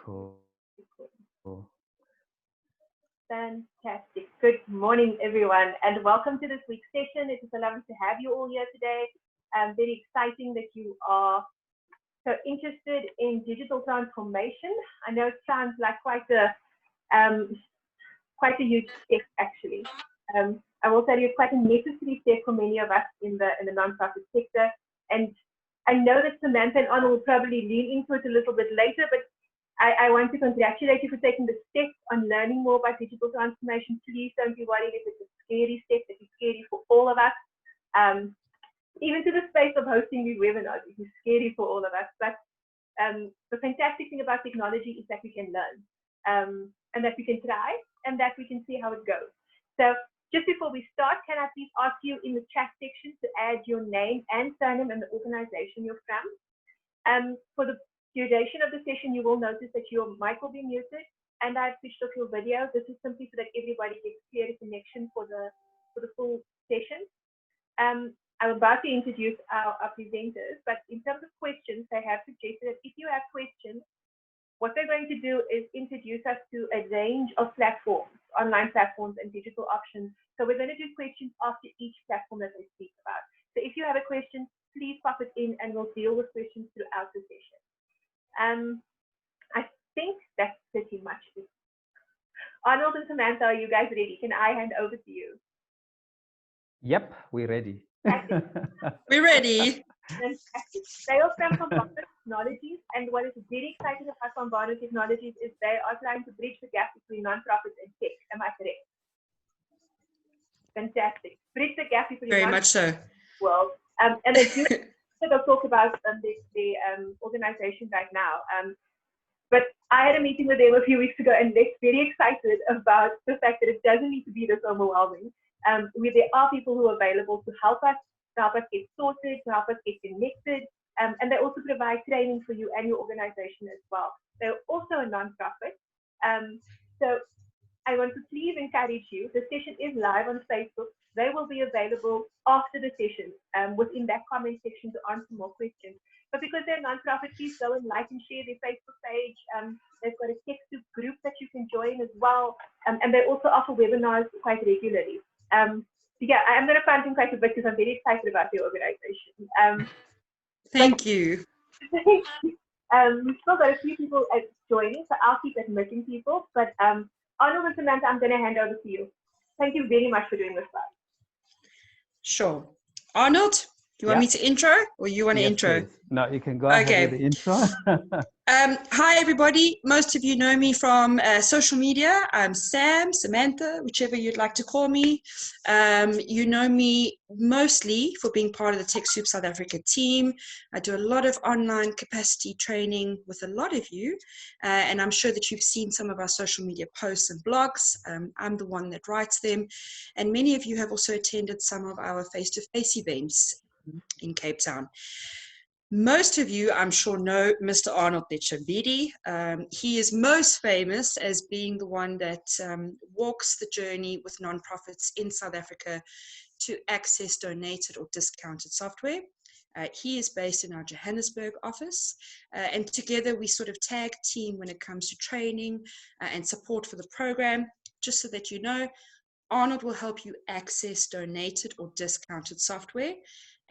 Cool. Cool. Fantastic. Good morning, everyone, and welcome to this week's session. It is a lovely to have you all here today. Very exciting that you are so interested in digital transformation. I know it sounds like quite a huge step, actually. I will tell you, it's quite a necessary step for many of us in the nonprofit sector. And I know that Samantha and Arnold will probably lean into it a little bit later, but I want to congratulate you for taking the step on learning more about digital transformation. Please don't be worried if it's a scary step. It is scary for all of us. Even to the space of hosting these webinars, it is scary for all of us. But the fantastic thing about technology is that we can learn, and that we can try, and that we can see how it goes. So just before we start, can I please ask you in the chat section to add your name and surname and the organization you're from. For the duration of the session, you will notice that your mic will be muted, and I've switched off your video. This is simply so that everybody gets clear connection for the full session. I'm about to introduce our presenters, but in terms of questions, they have suggested that if you have questions, what they're going to do is introduce us to a range of platforms, online platforms and digital options. So we're going to do questions after each platform that they speak about. So if you have a question, please pop it in and we'll deal with questions throughout the session. I think that's pretty much it. Arnold and Samantha, are you guys ready? Can I hand over to you? Yep, we're ready. We're ready. Fantastic. They are from Bombano Technologies, and what is very exciting about Bombano Technologies is they are trying to bridge the gap between nonprofits and tech. Am I correct? Fantastic. Bridge the gap between Very much so. World. And they do they'll talk about the organization right now. But I had a meeting with them a few weeks ago, and they're very excited about the fact that it doesn't need to be this overwhelming. Where there are people who are available to help us get sorted, to help us get connected, and they also provide training for you and your organization as well. They're also a nonprofit. So I want to please encourage you. The session is live on Facebook. They will be available after the session within that comment section to answer more questions. But because they're a nonprofit, please go and like and share their Facebook page. They've got a TechSoup group that you can join as well. And they also offer webinars quite regularly. Yeah, I'm going to find them quite a bit because I'm very excited about the organization. Thank you. We've still got a few people joining, so I'll keep admitting people. But Arnold and Samantha, I'm going to hand over to you. Thank you very much for doing this live. Sure. Arnold, you want me to intro or you want to intro? Please. No, you can go ahead with the intro. Hi, everybody. Most of you know me from social media. I'm Sam, Samantha, whichever you'd like to call me. You know me mostly for being part of the TechSoup South Africa team. I do a lot of online capacity training with a lot of you, and I'm sure that you've seen some of our social media posts and blogs. I'm the one that writes them, and many of you have also attended some of our face-to-face events in Cape Town. Most of you, I'm sure, know Mr. Arnold Netshabidi. He is most famous as being the one that walks the journey with nonprofits in South Africa to access donated or discounted software. He is based in our Johannesburg office, and together we sort of tag team when it comes to training and support for the program. Just so that you know, Arnold will help you access donated or discounted software,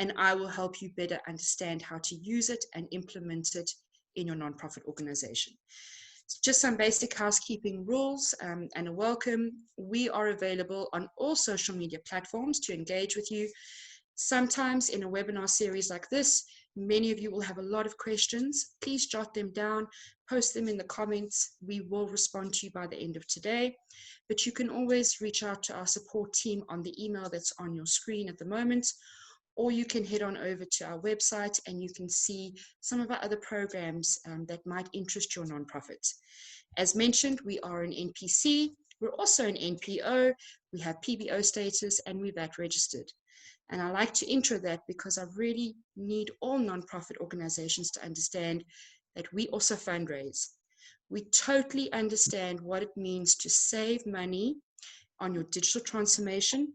and I will help you better understand how to use it and implement it in your nonprofit organization. Just some basic housekeeping rules and a welcome. We are available on all social media platforms to engage with you. Sometimes in a webinar series like this, many of you will have a lot of questions. Please jot them down, post them in the comments. We will respond to you by the end of today. But you can always reach out to our support team on the email that's on your screen at the moment, or you can head on over to our website and you can see some of our other programs that might interest your nonprofit. As mentioned, we are an NPC. We're also an NPO. We have PBO status and we're VAT registered. And I like to intro that because I really need all nonprofit organizations to understand that we also fundraise. We totally understand what it means to save money on your digital transformation.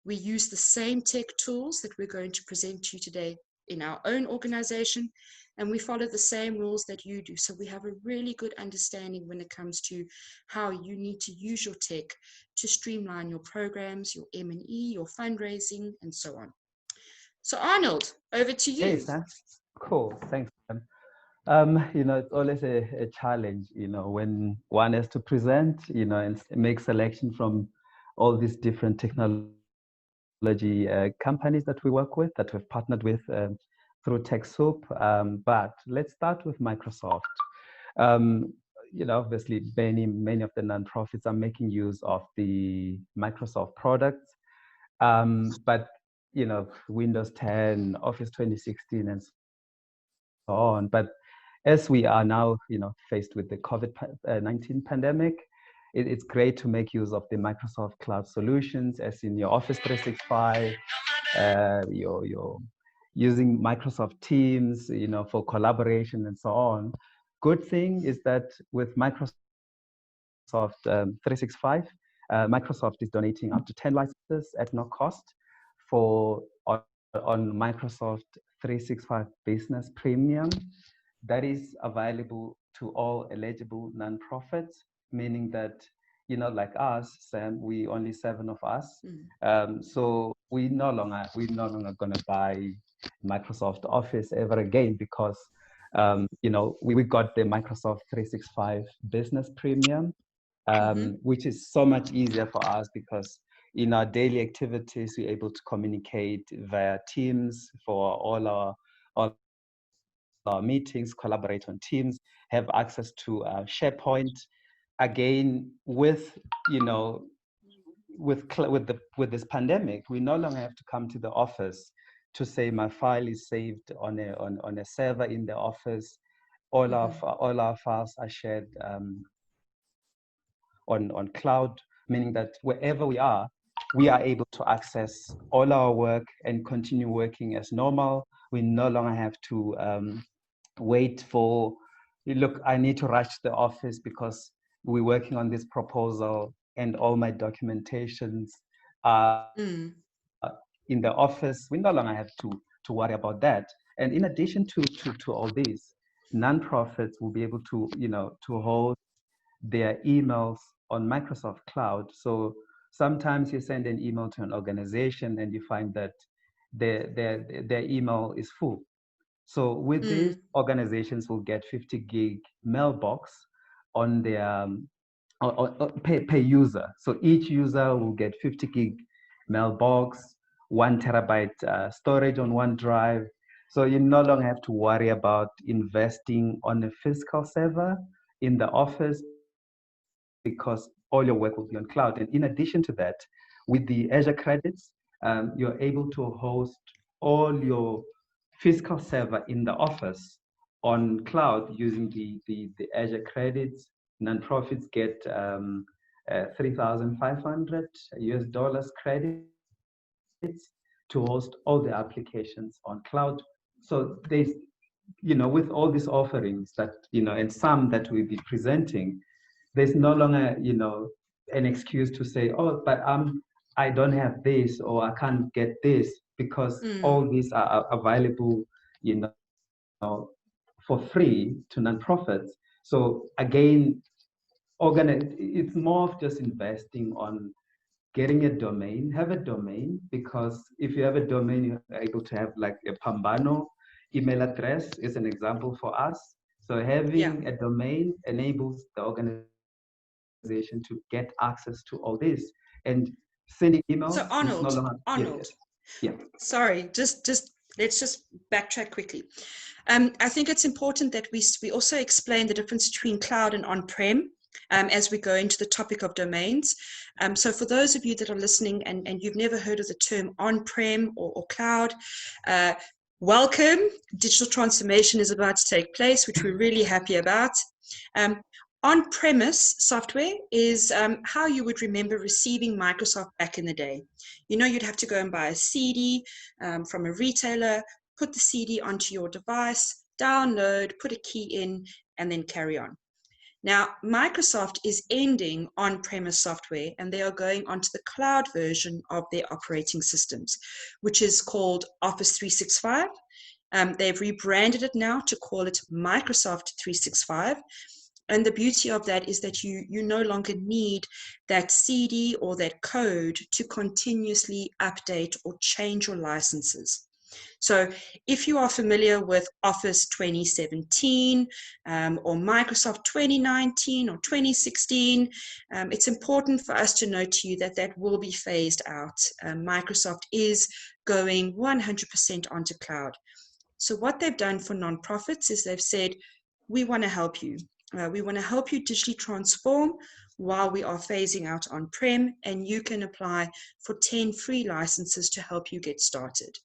We use the same tech tools that we're going to present to you today in our own organization, and we follow the same rules that you do. So we have a really good understanding when it comes to how you need to use your tech to streamline your programs, your M&E, your fundraising, and so on. So Arnold, over to you. Hey, Sam. Cool. Thanks, Sam. It's always a challenge, when one has to present, and make selection from all these different technology companies that we work with, that we've partnered with through TechSoup. But let's start with Microsoft. Obviously, many of the nonprofits are making use of the Microsoft products. But Windows 10, Office 2016, and so on. But as we are now, faced with the COVID-19 pandemic, it's great to make use of the Microsoft Cloud solutions, as in your Office 365, you're using Microsoft Teams, for collaboration and so on. Good thing is that with Microsoft 365, Microsoft is donating up to 10 licenses at no cost on Microsoft 365 Business Premium. That is available to all eligible nonprofits, meaning that, like us, Sam, we only 7 of us. So we're no longer going to buy Microsoft Office ever again, because, we got the Microsoft 365 Business Premium, which is so much easier for us, because in our daily activities, we're able to communicate via Teams for all our meetings, collaborate on Teams, have access to SharePoint. Again, with this pandemic, we no longer have to come to the office to say my file is saved on a server in the office. All our files are shared on cloud, meaning that wherever we are able to access all our work and continue working as normal. We no longer have to wait for, look, I need to rush to the office because we're working on this proposal and all my documentations are in the office. We no longer have to worry about that. And in addition to all these, nonprofits will be able to, to hold their emails on Microsoft Cloud. So sometimes you send an email to an organization and you find that their email is full. So with this, organizations will get 50 gig mailbox on their per user. So each user will get 50 gig mailbox, 1 terabyte storage on OneDrive. So you no longer have to worry about investing on a physical server in the office, because all your work will be on cloud. And in addition to that, with the Azure credits, you're able to host all your physical server in the office on cloud using the Azure credits. Nonprofits get $3,500 US credits to host all the applications on cloud. So there's, with all these offerings that, and some that we'll be presenting, there's no longer, an excuse to say, oh, but I don't have this, or I can't get this, because all these are available, for free to nonprofits. So again, it's more of just investing on getting a domain, have a domain, because if you have a domain, you're able to have like a Pambano email address is an example for us. So having a domain enables the organization to get access to all this, and sending emails. So Arnold, sorry, let's just backtrack quickly. I think it's important that we also explain the difference between cloud and on-prem as we go into the topic of domains. So for those of you that are listening and you've never heard of the term on-prem or cloud, welcome. Digital transformation is about to take place, which we're really happy about. On-premise software is how you would remember receiving Microsoft back in the day. You'd have to go and buy a CD from a retailer, put the CD onto your device, download, put a key in, and then carry on. Now, Microsoft is ending on-premise software, and they are going onto the cloud version of their operating systems, which is called Office 365. They've rebranded it now to call it Microsoft 365. And the beauty of that is that you no longer need that CD or that code to continuously update or change your licenses. So if you are familiar with Office 2017 or Microsoft 2019 or 2016, it's important for us to note to you that that will be phased out. Microsoft is going 100% onto cloud. So what they've done for nonprofits is they've said, we want to help you. We want to help you digitally transform while we are phasing out on-prem, and you can apply for 10 free licenses to help you get started.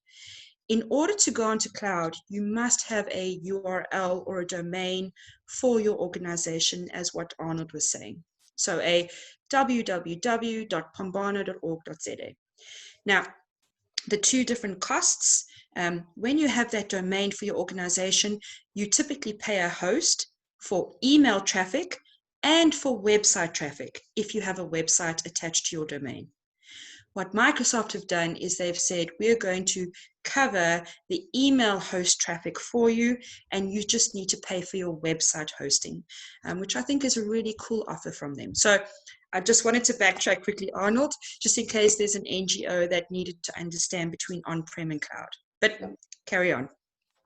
In order to go onto cloud, you must have a URL or a domain for your organization, as what Arnold was saying. So a www.pambano.org.za. Now, the two different costs, when you have that domain for your organization, you typically pay a host for email traffic and for website traffic if you have a website attached to your domain. What Microsoft have done is they've said, we're going to cover the email host traffic for you, and you just need to pay for your website hosting, which I think is a really cool offer from them. So I just wanted to backtrack quickly, Arnold, just in case there's an NGO that needed to understand between on-prem and cloud. But carry on.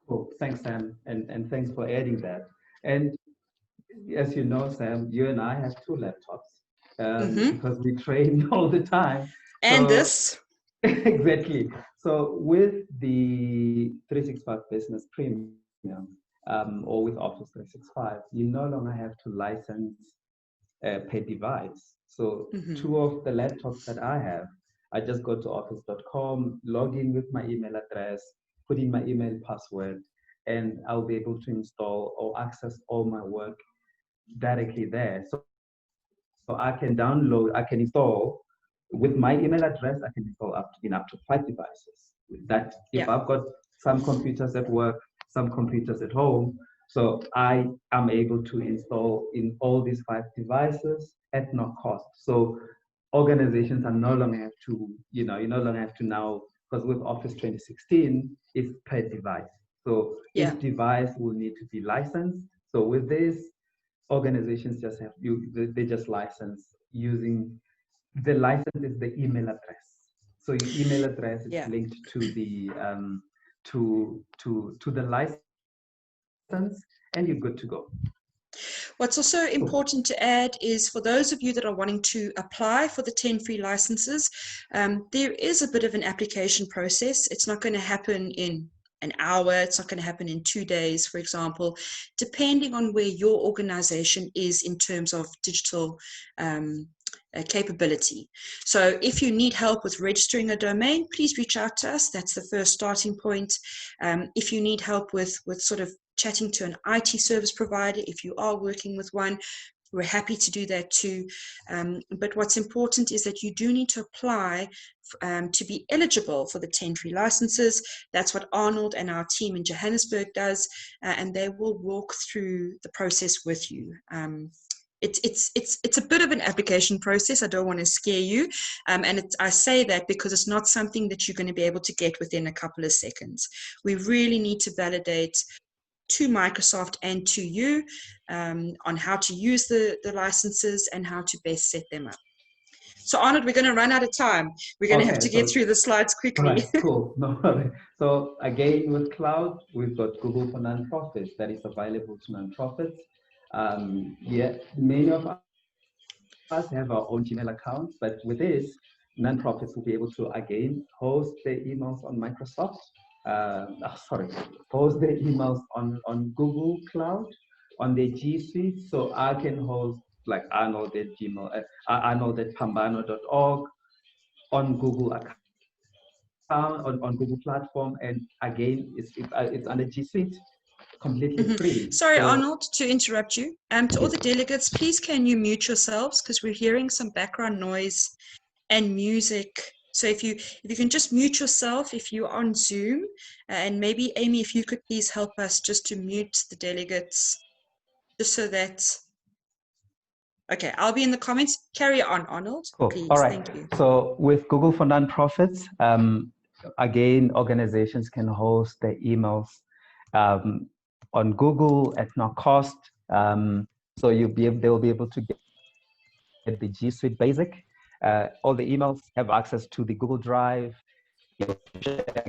Cool. Thanks, Sam, and thanks for adding that. And as you know, Sam, you and I have 2 laptops because we train all the time. And so, this. Exactly. So with the 365 Business Premium or with Office 365, you no longer have to license per device. So 2 of the laptops that I have, I just go to office.com, log in with my email address, put in my email password, and I'll be able to install or access all my work directly there. So I can download, I can install with my email address, I can install up to 5 devices. That if I've got some computers at work, some computers at home, so I am able to install in all these 5 devices at no cost. So organizations are no longer have to, you no longer have to now, because with Office 2016, it's per device. So each device will need to be licensed. So with this, organizations just have they just license using the license is the email address. So your email address is linked to the to the license, and you're good to go. What's also important to add is for those of you that are wanting to apply for the 10 free licenses, there is a bit of an application process. It's not going to happen in an hour. It's not going to happen in 2 days, for example, depending on where your organization is in terms of digital capability. So if you need help with registering a domain, please reach out to us. That's the first starting point. If you need help with sort of chatting to an IT service provider, if you are working with one, we're happy to do that too. But what's important is that you do need to apply to be eligible for the 10 free licenses. That's what Arnold and our team in Johannesburg does, and they will walk through the process with you. It's a bit of an application process. I don't want to scare you. I say that because it's not something that you're going to be able to get within a couple of seconds. We really need to validate to Microsoft and to you on how to use the licenses and how to best set them up. So Arnold, we're going to run out of time. We're going to have to get through the slides quickly. Right, cool. No, so again, with cloud, we've got Google for Nonprofits that is available to nonprofits. Many of us have our own Gmail accounts, but with this, nonprofits will be able to again host their emails on Microsoft. Host their emails on Google Cloud, on their G Suite. So I can host like Arnold at Gmail, Arnold at pambano.org on Google account, on Google platform, and again, it's under G Suite, completely free. Sorry, Arnold, to interrupt you. To all the delegates, please can you mute yourselves because we're hearing some background noise and music. So if you can just mute yourself if you're on Zoom, and maybe Amy, if you could please help us just to mute the delegates, just so that. Okay, I'll be in the comments. Carry on, Arnold. Cool. Please. All right. Thank you. So with Google for Nonprofits, again, organizations can host their emails on Google at no cost. So they will be able to get the G Suite Basic. All the emails have access to the Google Drive.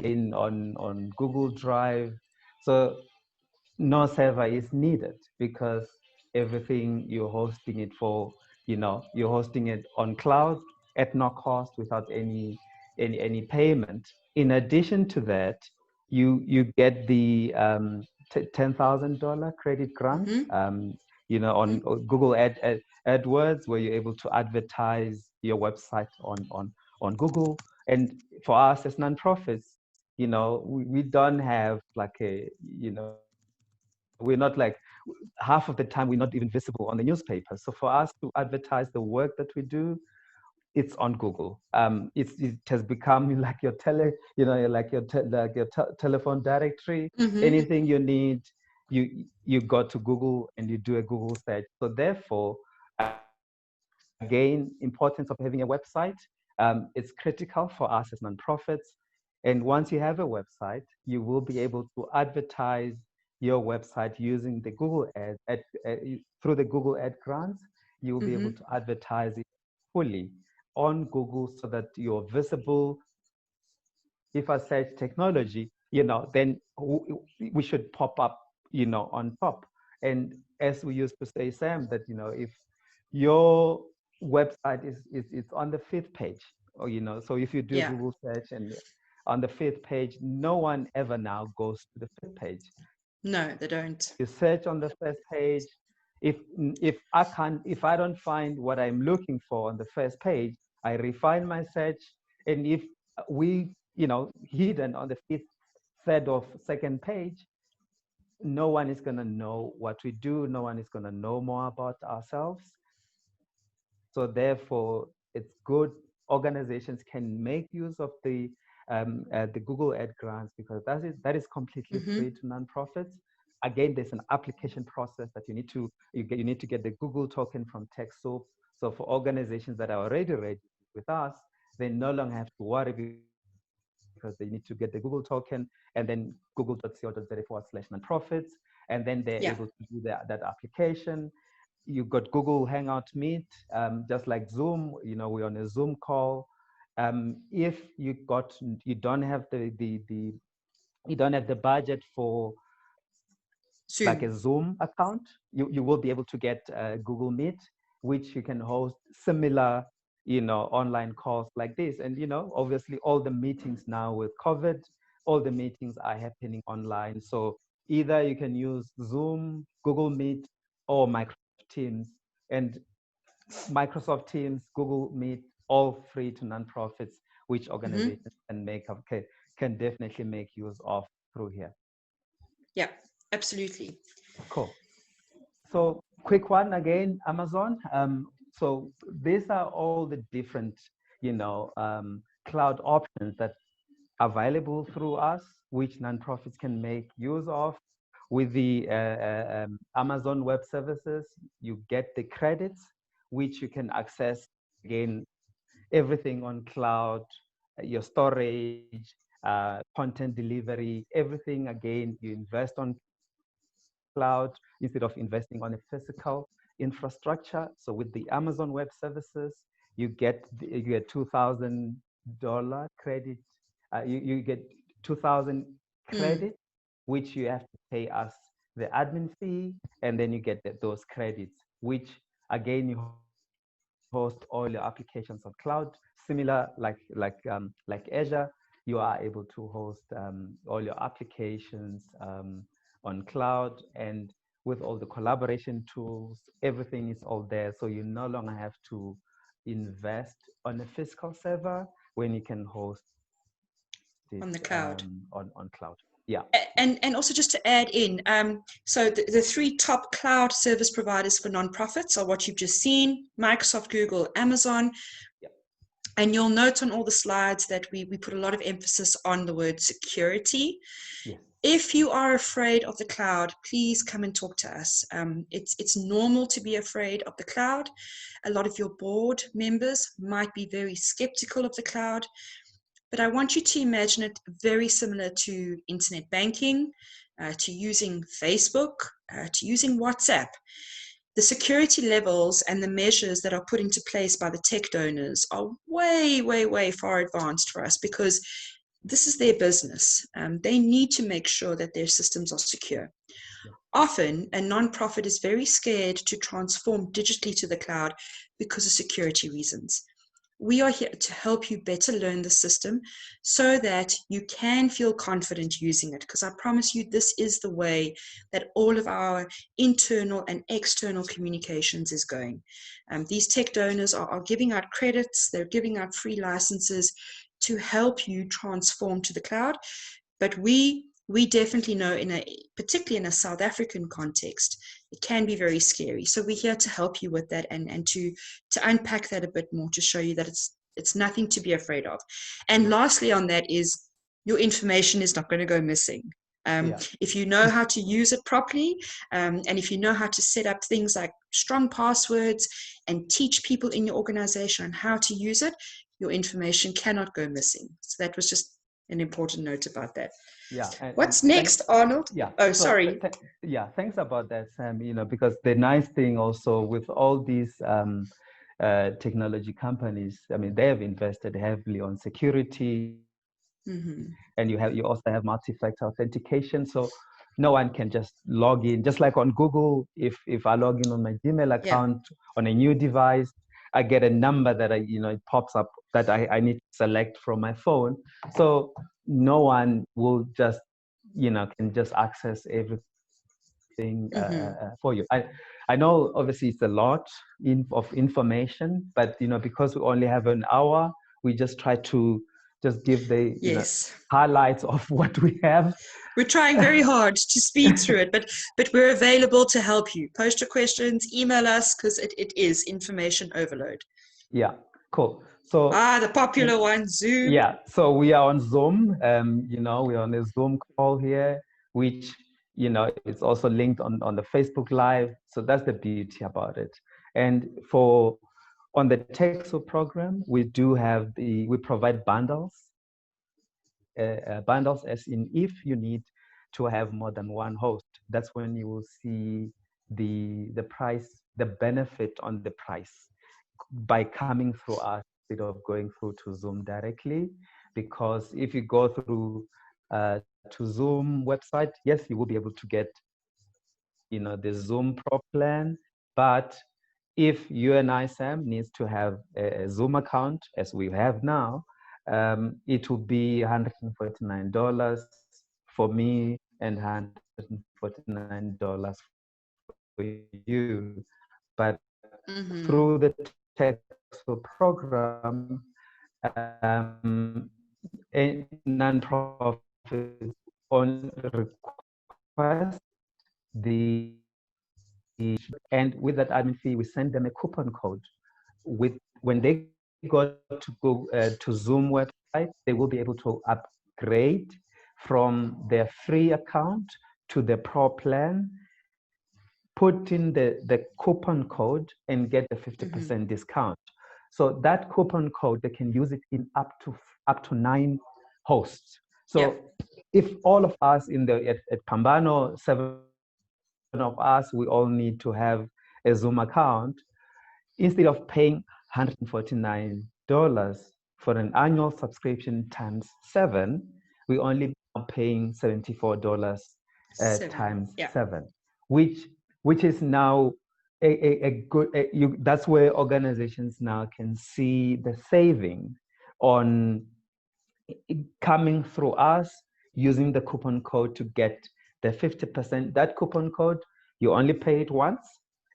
In on Google Drive. So no server is needed because everything you're hosting it for, you're hosting it on cloud at no cost without any payment. In addition to that, you get the $10,000 credit grant, on Google AdWords, where you're able to advertise your website on Google. And for us as nonprofits, we don't have like we're not like, half of the time we're not even visible on the newspaper. So for us to advertise the work that we do, it's on Google. It has become like your telephone directory. Anything you need, you go to Google and you do a Google search. So therefore, again, importance of having a website. It's critical for us as nonprofits. And once you have a website, you will be able to advertise your website using the Google through the Google Ad grants. You will be able to advertise it fully on Google so that you're visible. If I search technology, then we should pop up, on top. And as we used to say, Sam, that, if your website is on the 5th page, or, so if you do Google search and on the 5th page, no one ever now goes to the 5th page. No, they don't. You search on the 1st page. If I don't find what I'm looking for on the 1st page, I refine my search. And if we, hidden on the 5th, 3rd or 2nd page, no one is going to know what we do. No one is going to know more about ourselves. So therefore, it's good organizations can make use of the Google Ad grants, because that is completely free to nonprofits. Again, there's an application process that you need to get the Google token from TechSoup. So for organizations that are already ready with us, they no longer have to worry, because they need to get the Google token and then google.co.za/nonprofits, and then they're able to do that application. You've got Google Hangout Meet, just like Zoom. We're on a Zoom call. If you don't have the budget for Zoom, like a Zoom account, you will be able to get Google Meet, which you can host similar, online calls like this. And, obviously all the meetings now with COVID, all the meetings are happening online. So either you can use Zoom, Google Meet, or Microsoft Teams. And Microsoft Teams, Google Meet, all free to nonprofits, which organizations can definitely make use of through here. Yeah, absolutely. Cool. So quick one again, Amazon. So these are all the different, cloud options that are available through us, which nonprofits can make use of. With the Amazon Web Services, you get the credits, which you can access, again, everything on cloud, your storage, content delivery, everything, again, you invest on cloud instead of investing on a physical infrastructure. So with the Amazon Web Services, you get $2,000 credit. You get 2,000 credit, which you have to pay us the admin fee, and then you get those credits, which again you host all your applications on cloud. Similar, like Azure, you are able to host all your applications on cloud, and with all the collaboration tools, everything is all there. So you no longer have to invest on a physical server when you can host it on the cloud. On cloud. Yeah. And also just to add in, so the 3 top cloud service providers for nonprofits are what you've just seen: Microsoft, Google, Amazon. Yep. And you'll note on all the slides that we put a lot of emphasis on the word security. Yes. If you are afraid of the cloud, please come and talk to us. It's normal to be afraid of the cloud. A lot of your board members might be very skeptical of the cloud. But I want you to imagine it very similar to internet banking. to using Facebook, to using WhatsApp, the security levels and the measures that are put into place by the tech donors are way, way, way far advanced for us, because this is their business. They need to make sure that their systems are secure. Often, a nonprofit is very scared to transform digitally to the cloud because of security reasons. We are here to help you better learn the system so that you can feel confident using it, because I promise you this is the way that all of our internal and external communications is going. These tech donors are giving out credits, they're giving out free licenses to help you transform to the cloud. But we definitely know, particularly in a South African context, it can be very scary. So we're here to help you with that and to unpack that a bit more, to show you that it's nothing to be afraid of. And lastly on that is, your information is not going to go missing. If you know how to use it properly, and if you know how to set up things like strong passwords and teach people in your organization on how to use it, your information cannot go missing. So that was just an important note about that. What's next, Arnold? Sorry. Thanks about that, Sam. Because the nice thing also with all these technology companies, I mean, they have invested heavily on security, and you also have multi-factor authentication. So no one can just log in, just like on Google. If I log in on my Gmail account on a new device, I get a number that it pops up that I need to select from my phone. So no one will just, can just access everything for you. I know obviously it's a lot of information, but because we only have an hour, we just try to just give the highlights of what we have. We're trying very hard to speed through it, but we're available to help you. Post your questions, email us, because it is information overload. Yeah, cool. So the popular one, Zoom. Yeah, so we are on Zoom. We're on a Zoom call here, which it's also linked on the Facebook Live. So that's the beauty about it. And on the TechSoup program, we provide bundles. Bundles as in, if you need to have more than one host, that's when you will see the price, the benefit on the price by coming through us instead of going through to Zoom directly. Because if you go through to Zoom website, yes, you will be able to get the Zoom Pro plan, but if you and I, Sam, needs to have a Zoom account as we have now, it will be $149 for me and $149 for you. But through the TechSoup program, a non-profit on request and with that admin fee, we send them a coupon code. When they go to go to Zoom website, they will be able to upgrade from their free account to the Pro plan, put in the coupon code and get the 50% discount. So that coupon code, they can use it in up to 9 hosts. So if all of us at Pambano, 7 of us, we all need to have a Zoom account, instead of paying $149 for an annual subscription times 7, we only are paying $74 times 7, which is now a good. That's where organizations now can see the saving on coming through us, using the coupon code to get the 50%. That coupon code, you only pay it once,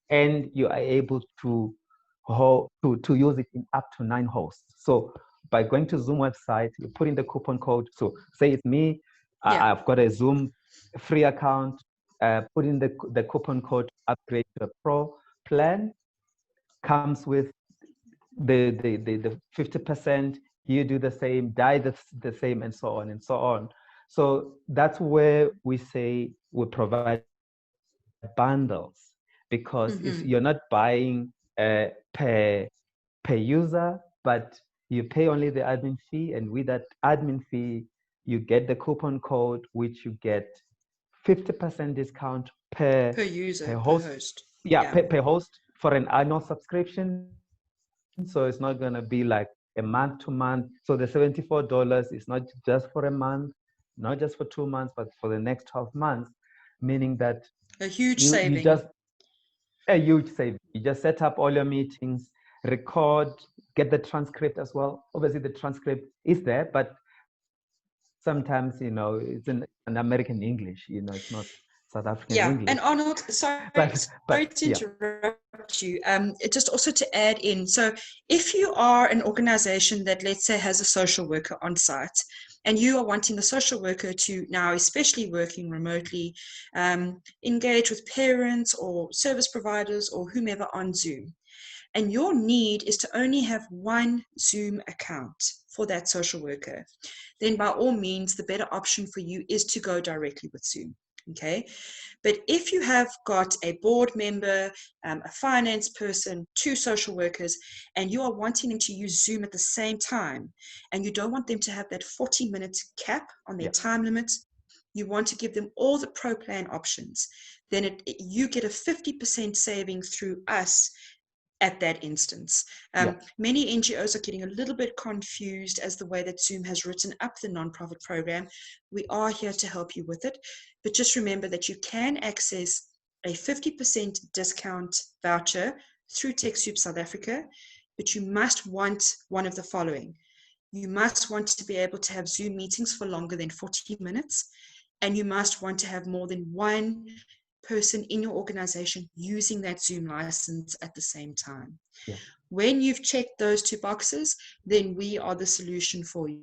and you are able to use it in up to 9 hosts. So by going to Zoom website, you put in the coupon code. So say it's me, I've got a Zoom free account, put in the coupon code, upgrade to a Pro plan, comes with the 50%, you do the same, die the same, and so on and so on. So that's where we say we provide bundles, because if you're not buying per user, but you pay only the admin fee, and with that admin fee, you get the coupon code, which you get 50% discount per user, per host. host. Yeah, per host for an annual subscription. So it's not going to be like a month to month. So the $74 is not just for a month, not just for 2 months, but for the next 12 months, meaning that a huge you saving. just a huge saving. You just set up all your meetings, record, get the transcript as well. Obviously, the transcript is there, but sometimes, it's in an American English, it's not South African English. And Arnold, sorry to interrupt you. Just also to add in, so if you are an organization that, let's say, has a social worker on site, and you are wanting the social worker to now, especially working remotely, engage with parents or service providers or whomever on Zoom, and your need is to only have one Zoom account for that social worker, then by all means, the better option for you is to go directly with Zoom. Okay. But if you have got a board member, a finance person, 2 social workers, and you are wanting them to use Zoom at the same time, and you don't want them to have that 40-minute cap on their time limit, you want to give them all the pro plan options, then you get a 50% saving through us at that instance. Many NGOs are getting a little bit confused as the way that Zoom has written up the nonprofit program. We are here to help you with it, but just remember that you can access a 50% discount voucher through TechSoup South Africa, but you must want one of the following. You must want to be able to have Zoom meetings for longer than 40 minutes, and you must want to have more than one person in your organization using that Zoom license at the same time. When you've checked those 2 boxes, then we are the solution for you.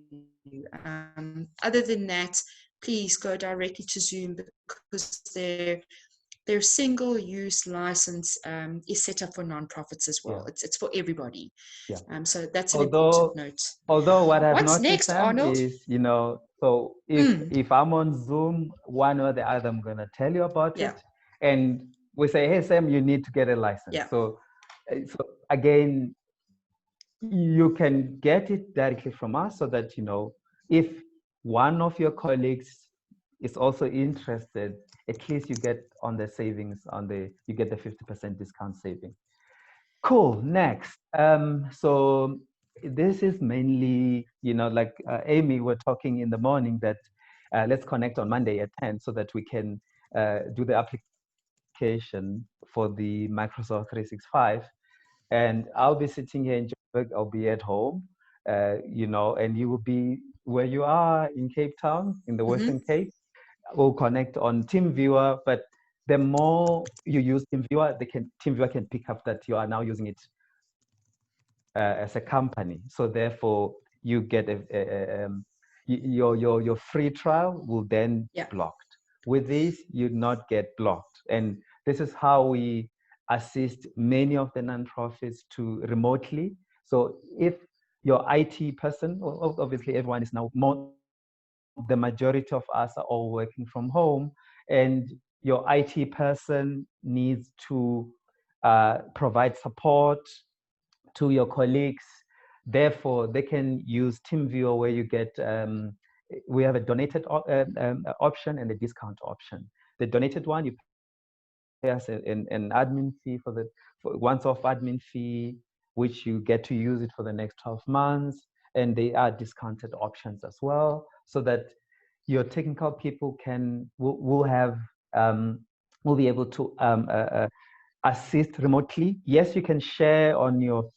Other than that, please go directly to Zoom, because their single-use license is set up for nonprofits as well. It's for everybody. So that's an important note. Although what I've What's noticed, next, Sam, Arnold? is, so if I'm on Zoom, one or the other, I'm going to tell you about it. And we say, hey, Sam, you need to get a license. So again, you can get it directly from us, so that, if one of your colleagues is also interested, at least you get on the savings, you get the 50% discount saving. Cool. Next. So this is mainly, like Amy, we're talking in the morning that let's connect on Monday at 10 so that we can do the application for the Microsoft 365. And I'll be sitting here in Joburg, I'll be at home, and you will be where you are in Cape Town, in the Western Cape. We'll connect on TeamViewer, but the more you use TeamViewer, TeamViewer can pick up that you are now using it as a company. So therefore, you get your free trial will then be blocked. With this, you not get blocked, and this is how we assist many of the nonprofits to remotely. So if your IT person, obviously everyone is now the majority of us are all working from home, and your IT person needs to provide support to your colleagues. Therefore, they can use TeamViewer, where you get, we have a donated option and a discount option. The donated one, you pay us an admin fee for once-off admin fee, which you get to use it for the next 12 months. And they are discounted options as well, so that your technical people will be able to assist remotely. Yes, you can share on your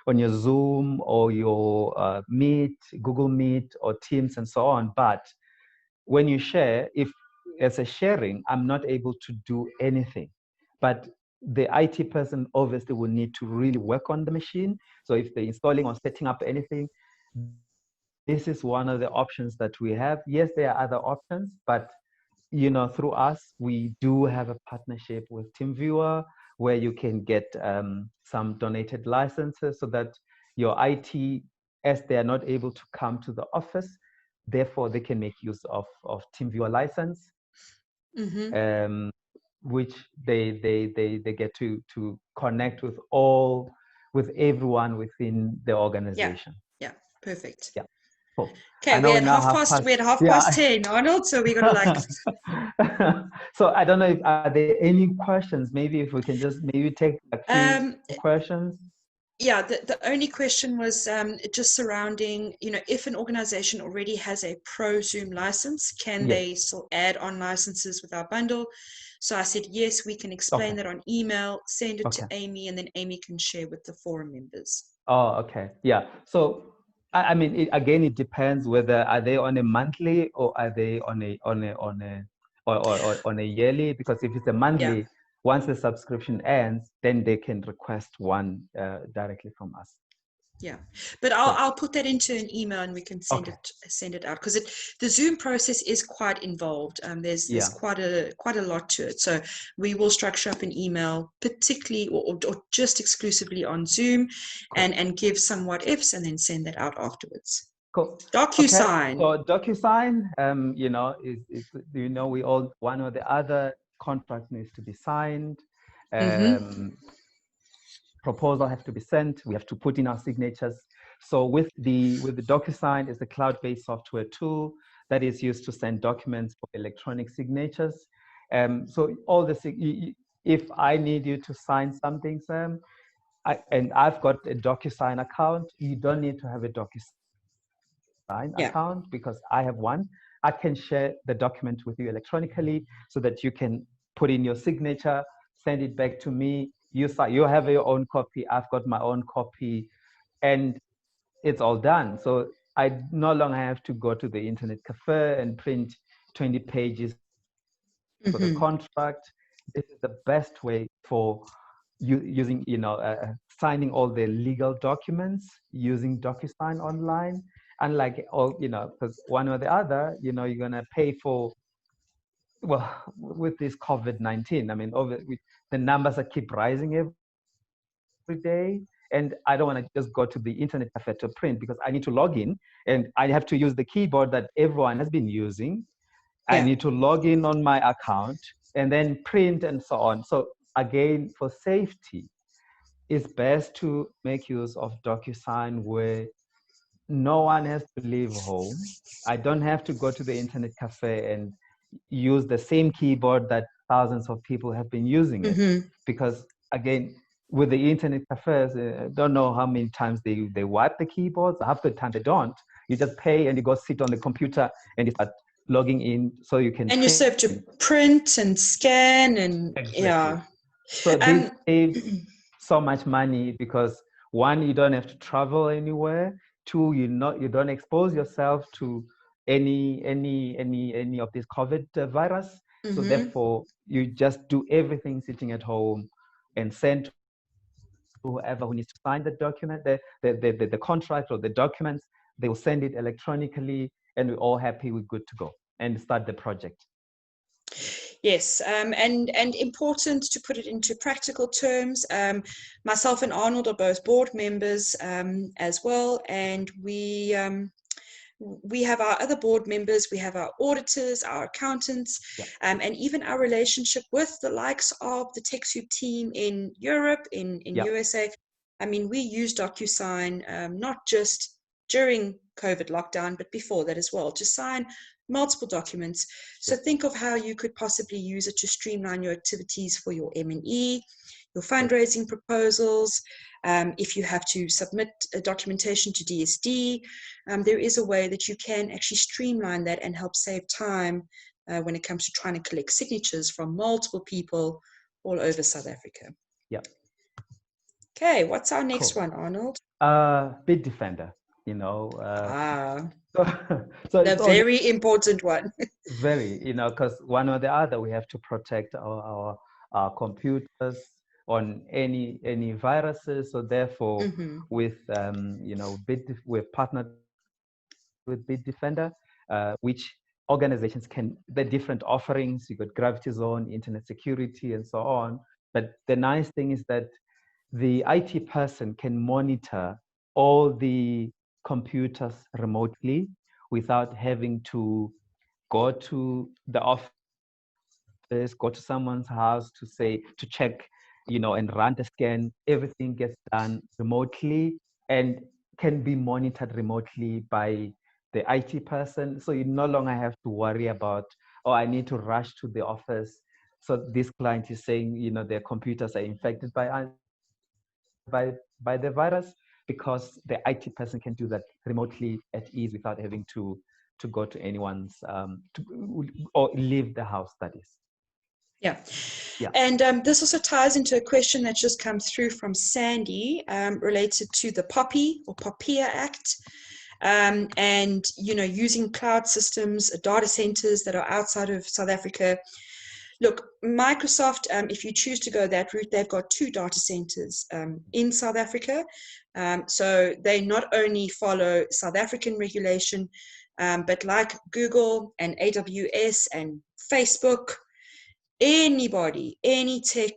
on your Zoom or your Meet, Google Meet or Teams and so on. But when you share, if as a sharing, I'm not able to do anything. But the IT person obviously will need to really work on the machine. So if they're installing or setting up anything, this is one of the options that we have. Yes, there are other options, but through us, we do have a partnership with TeamViewer, where you can get some donated licenses, so that your IT, as they are not able to come to the office, therefore they can make use of TeamViewer license, which they get to connect with everyone within the organization. Perfect. Okay, I know we're now at half past 10, Arnold, so we're gonna like. So I don't know if are there any questions? Maybe if we can just maybe take a few questions. Yeah, the only question was just surrounding, if an organization already has a pro Zoom license, can they still add on licenses with our bundle? So I said, yes, we can explain that on email, send it to Amy, and then Amy can share with the forum members. Oh, okay. Yeah. So, I mean, it depends whether are they on a monthly or are they on a yearly, because if it's a monthly, once the subscription ends, then they can request one directly from us. Yeah, but I'll put that into an email and we can send it out, because the Zoom process is quite involved. There's quite a lot to it. So we will structure up an email, particularly or just exclusively on Zoom, and give some what ifs and then send that out afterwards. Cool. DocuSign. Okay. So DocuSign, is we all, one or the other contract needs to be signed. Proposal have to be sent. We have to put in our signatures. So with the DocuSign is a cloud-based software tool that is used to send documents for electronic signatures. So all if I need you to sign something, Sam, and I've got a DocuSign account, you don't need to have a DocuSign account because I have one. I can share the document with you electronically so that you can put in your signature, send it back to me. You have your own copy, I've got my own copy, and it's all done. So I no longer have to go to the internet cafe and print 20 pages for the contract. This is the best way for using, signing all the legal documents using DocuSign online. Unlike because one or the other, you're gonna pay for. Well, with this COVID-19, I mean, the numbers keep rising every day, and I don't want to just go to the internet cafe to print because I need to log in and I have to use the keyboard that everyone has been using. I need to log in on my account and then print and so on. So again, for safety, it's best to make use of DocuSign where no one has to leave home. I don't have to go to the internet cafe and use the same keyboard that thousands of people have been using it. Because again, with the internet cafes, I don't know how many times they wipe the keyboards. Half the time they don't. You just pay and you go sit on the computer and you start logging in so you can. And you still have to print and scan and So this saves so much money because one, you don't have to travel anywhere. Two, you don't expose yourself to any of this COVID virus. So therefore, you just do everything sitting at home and send to whoever who needs to sign the document, the contract or the documents. They will send it electronically, and we're all happy. We're good to go and start the project. Yes, and important to put it into practical terms. Myself and Arnold are both board members as well, and we have our other board members, we have our auditors, our accountants, and even our relationship with the likes of the TechSoup team in Europe, in USA. I mean, we use DocuSign not just during COVID lockdown, but before that as well, to sign multiple documents. So think of how you could possibly use it to streamline your activities for your M&E, your fundraising proposals. If you have to submit a documentation to DSD, there is a way that you can actually streamline that and help save time when it comes to trying to collect signatures from multiple people all over South Africa. Yeah. Okay, what's our next one, Arnold? Bitdefender, So the very important one. Very, because one or the other, we have to protect our computers on any viruses. So therefore, with we've partnered with Bitdefender, which organizations the different offerings. You got Gravity Zone, Internet Security, and so on. But the nice thing is that the IT person can monitor all the computers remotely without having to go to the office, go to someone's house to check, and run the scan. Everything gets done remotely and can be monitored remotely by the IT person. So you no longer have to worry about, oh, I need to rush to the office. So this client is saying, you know, their computers are infected by the virus, because the IT person can do that remotely at ease without having to go to anyone's or leave the house, that is. Yeah. Yeah. And this also ties into a question that just come through from Sandy related to the POPI or POPIA Act. And, you know, using cloud systems, data centers that are outside of South Africa. Look, Microsoft, if you choose to go that route, they've got 2 data centers in South Africa. So they not only follow South African regulation, but like Google and AWS and Facebook, anybody, any tech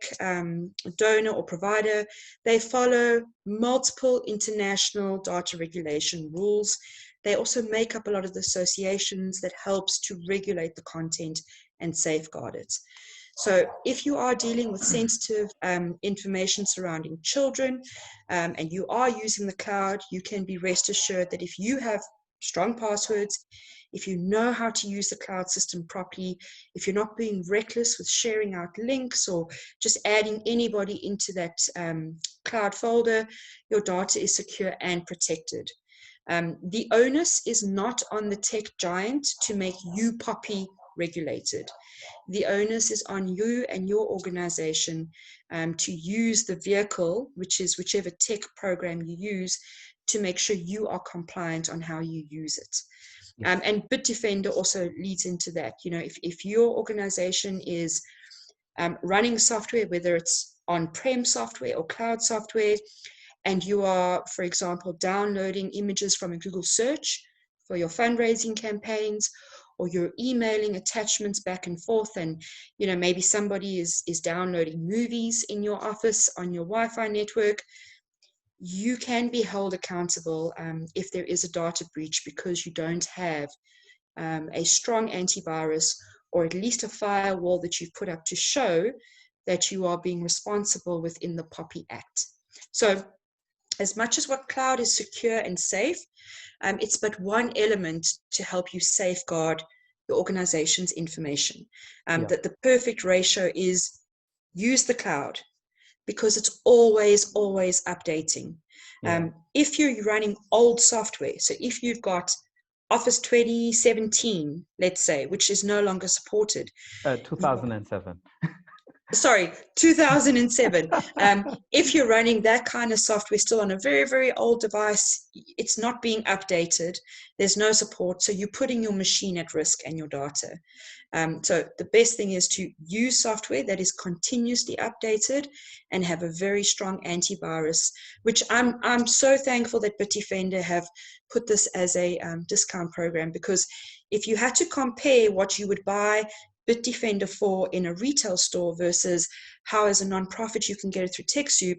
donor or provider, they follow multiple international data regulation rules. They also make up a lot of the associations that helps to regulate the content and safeguard it. So if you are dealing with sensitive information surrounding children and you are using the cloud, you can be rest assured that if you have strong passwords, if you know how to use the cloud system properly, if you're not being reckless with sharing out links or just adding anybody into that cloud folder, your data is secure and protected. The onus is not on the tech giant to make you POPI regulated. The onus is on you and your organization to use the vehicle, which is whichever tech program you use, to make sure you are compliant on how you use it. Yes. And Bitdefender also leads into that. You know, if your organization is running software, whether it's on-prem software or cloud software, and you are, for example, downloading images from a Google search for your fundraising campaigns, or you're emailing attachments back and forth, and you know, maybe somebody is downloading movies in your office on your Wi-Fi network, you can be held accountable if there is a data breach because you don't have a strong antivirus or at least a firewall that you've put up to show that you are being responsible within the POPI Act. So as much as what cloud is secure and safe, it's but one element to help you safeguard your organization's information. That the perfect ratio is use the cloud, because it's always updating. If you're running old software, so if you've got Office 2017, let's say, which is no longer supported. 2007. Sorry, 2007. If you're running that kind of software still on a very, very old device, it's not being updated. There's no support. So you're putting your machine at risk and your data. So the best thing is to use software that is continuously updated and have a very strong antivirus, which I'm so thankful that Bitdefender have put this as a discount program, because if you had to compare what you would buy Bitdefender for in a retail store versus how as a nonprofit you can get it through TechSoup,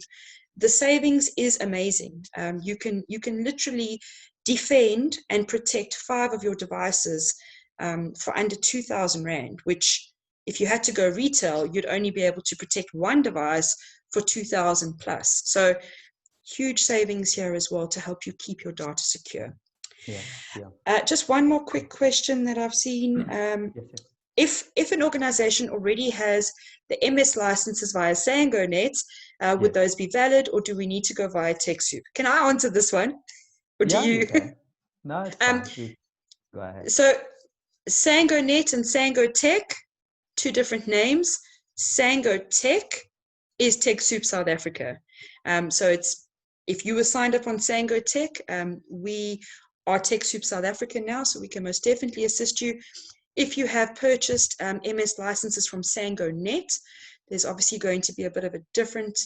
the savings is amazing. You can literally defend and protect 5 of your devices for under 2,000 Rand, which if you had to go retail, you'd only be able to protect 1 device for 2,000 plus. So huge savings here as well to help you keep your data secure. Just one more quick question that I've seen. If an organization already has the MS licenses via SangoNet, would those be valid, or do we need to go via TechSoup? Can I answer this one? Or do you? No, it's fine. Go ahead. So SangoNet and SangoTech, 2 different names. SangoTech is TechSoup South Africa. So it's, if you were signed up on SangoTech, we are TechSoup South Africa now, so we can most definitely assist you. If you have purchased MS licenses from SangoNet, there's obviously going to be a bit of a different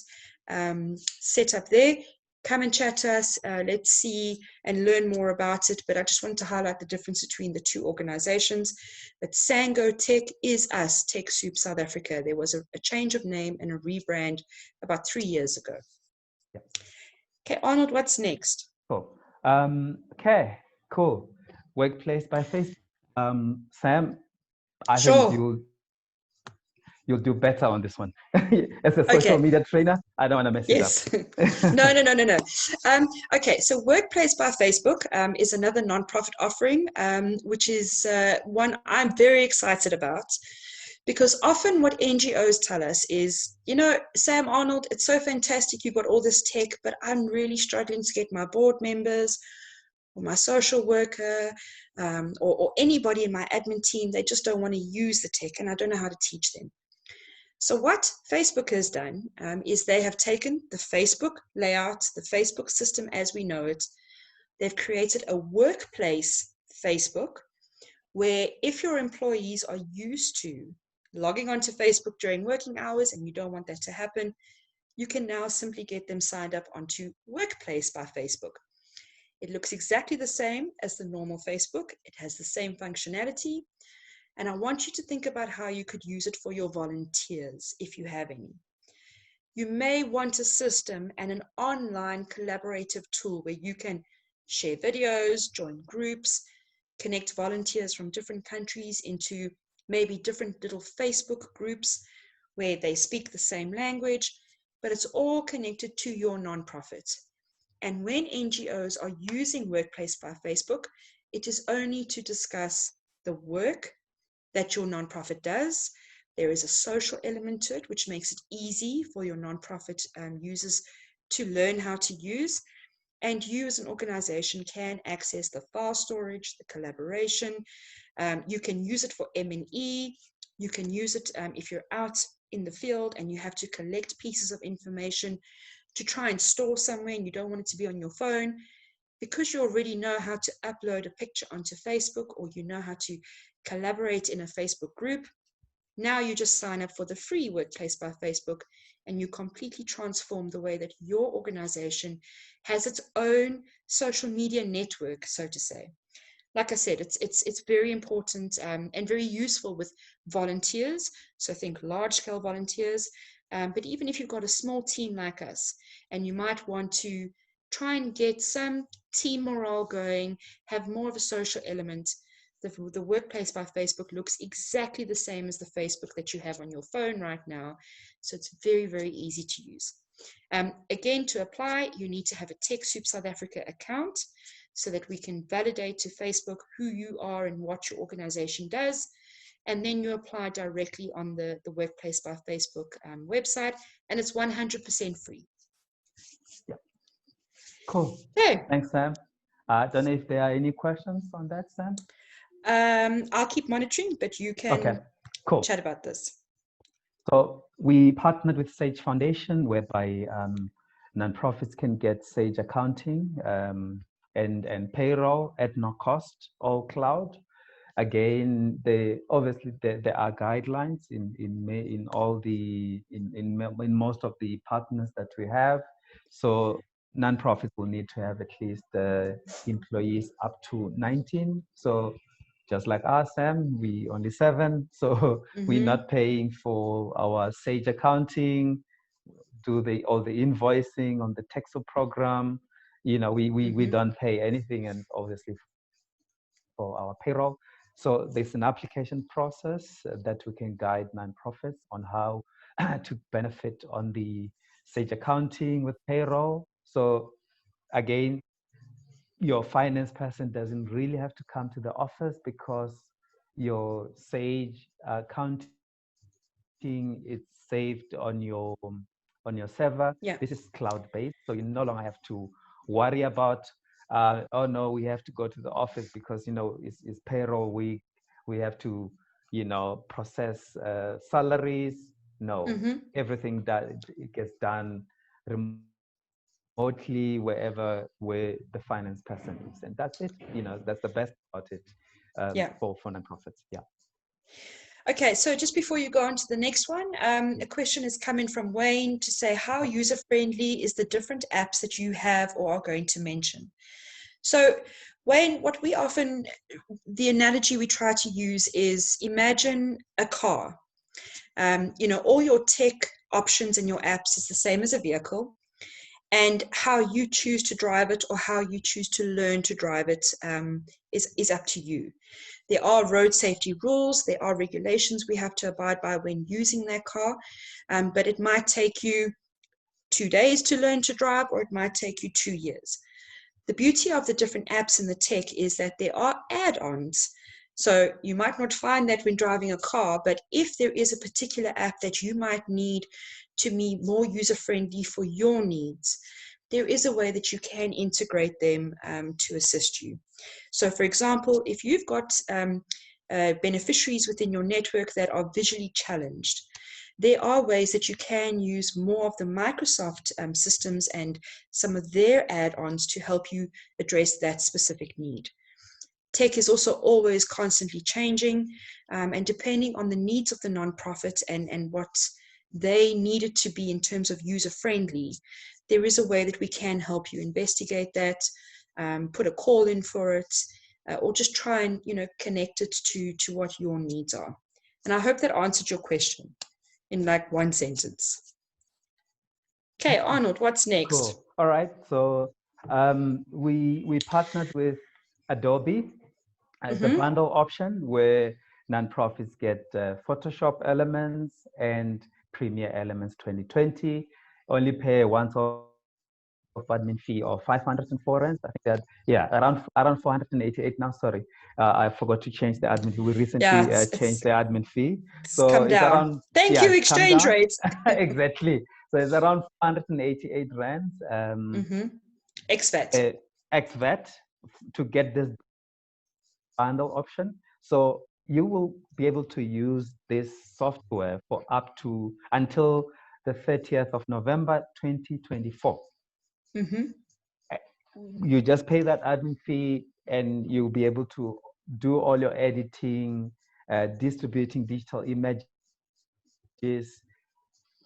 setup there. Come and chat to us. Let's see and learn more about it. But I just wanted to highlight the difference between the 2 organizations. But SangoTech is us, TechSoup South Africa. There was a change of name and a rebrand about 3 years ago. Okay, Arnold, what's next? Cool. Okay, cool. Workplace by Facebook. Sam, I think you'll do better on this one. As a social media trainer, I don't want to mess it up. No. Okay, so Workplace by Facebook is another nonprofit offering, which is one I'm very excited about. Because often what NGOs tell us is, Sam Arnold, it's so fantastic, you've got all this tech, but I'm really struggling to get my board members or my social worker or anybody in my admin team. They just don't want to use the tech and I don't know how to teach them. So what Facebook has done is they have taken the Facebook layout, the Facebook system as we know it. They've created a workplace Facebook where if your employees are used to logging onto Facebook during working hours and you don't want that to happen, you can now simply get them signed up onto Workplace by Facebook. It looks exactly the same as the normal Facebook. It has the same functionality. And I want you to think about how you could use it for your volunteers, if you have any. You may want a system and an online collaborative tool where you can share videos, join groups, connect volunteers from different countries into maybe different little Facebook groups where they speak the same language, but it's all connected to your nonprofit. And when NGOs are using Workplace by Facebook, it is only to discuss the work that your nonprofit does. There is a social element to it, which makes it easy for your nonprofit users to learn how to use. And you as an organization can access the file storage, the collaboration. You can use it for M&E. You can use it if you're out in the field and you have to collect pieces of information to try and store somewhere and you don't want it to be on your phone. Because you already know how to upload a picture onto Facebook or you know how to collaborate in a Facebook group, now you just sign up for the free Workplace by Facebook and you completely transform the way that your organization has its own social media network, so to say. Like I said, it's very important and very useful with volunteers. So think large-scale volunteers, but even if you've got a small team like us and you might want to try and get some team morale going, have more of a social element, the Workplace by Facebook looks exactly the same as the Facebook that you have on your phone right now. So it's very, very easy to use. Again, to apply, you need to have a TechSoup South Africa account so that we can validate to Facebook who you are and what your organization does. And then you apply directly on the Workplace by Facebook website, and it's 100% free. Yeah. Cool. Okay. Thanks, Sam. I don't know if there are any questions on that, Sam? I'll keep monitoring, but you can chat about this. So we partnered with Sage Foundation, whereby nonprofits can get Sage accounting and payroll at no cost, all cloud. Again, obviously there are guidelines in most of the partners that we have. So nonprofits will need to have at least employees up to 19. So just like us, Sam, we only 7. So we're not paying for our Sage accounting, do all the invoicing on the TechSoup program. We don't pay anything, and obviously for our payroll. So there's an application process that we can guide nonprofits on how to benefit on the Sage accounting with payroll. So again, your finance person doesn't really have to come to the office because your Sage accounting is saved on your server. Yeah. This is cloud-based, so you no longer have to worry about oh no, we have to go to the office because it's payroll week. We have to process salaries. No, everything that it gets done remotely where the finance person is, and that's it. That's the best about it for nonprofits. Yeah. Okay, so just before you go on to the next one, a question has come in from Wayne to say, how user-friendly is the different apps that you have or are going to mention? So Wayne, the analogy we try to use is imagine a car. All your tech options and your apps is the same as a vehicle. And how you choose to drive it or how you choose to learn to drive it is up to you. There are road safety rules, there are regulations we have to abide by when using that car, but it might take you 2 days to learn to drive, or it might take you 2 years. The beauty of the different apps in the tech is that there are add-ons. So you might not find that when driving a car, but if there is a particular app that you might need to be more user-friendly for your needs, there is a way that you can integrate them to assist you. So for example, if you've got beneficiaries within your network that are visually challenged, there are ways that you can use more of the Microsoft systems and some of their add-ons to help you address that specific need. Tech is also always constantly changing, and depending on the needs of the nonprofit and what they need it to be in terms of user-friendly, there is a way that we can help you investigate that, put a call in for it, or just try and connect it to what your needs are. And I hope that answered your question in like one sentence. Okay, Arnold, what's next? Cool. All right. So we partnered with Adobe as a bundle option where nonprofits get Photoshop Elements and Premiere Elements 2020. Only pay once off admin fee of 504 rands. I think that, yeah, around 488 now. Sorry, I forgot to change the admin fee. We recently changed the admin fee, so come down. It's around. Thank you, exchange rates. Exactly. So it's around 488 rands. Ex-VAT. Ex-VAT to get this bundle option. So you will be able to use this software for up to until the 30th of November 2024. You just pay that admin fee and you'll be able to do all your editing, distributing digital images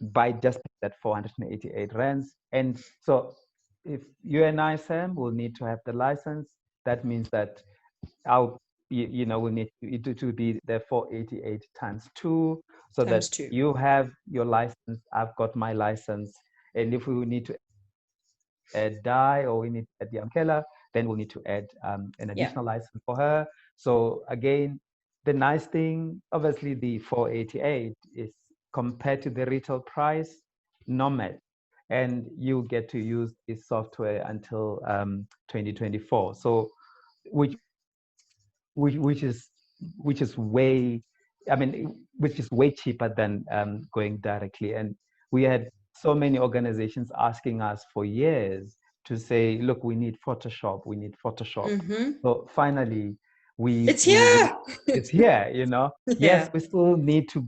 by just that 488 rands. And so if you and I, Sam, will need to have the license, that means that we'll need it to be the 488 times 2, so that you have your license, I've got my license, and if we need to add Di or we need to add Yamkela, then we'll need to add an additional license for her. So again, the nice thing, obviously the 488 is compared to the retail price, nomad, and you get to use this software until 2024. So which is way, which is way cheaper than going directly. And we had so many organizations asking us for years to say, look, we need Photoshop. So finally, it's here. It's here, Yes, we still need to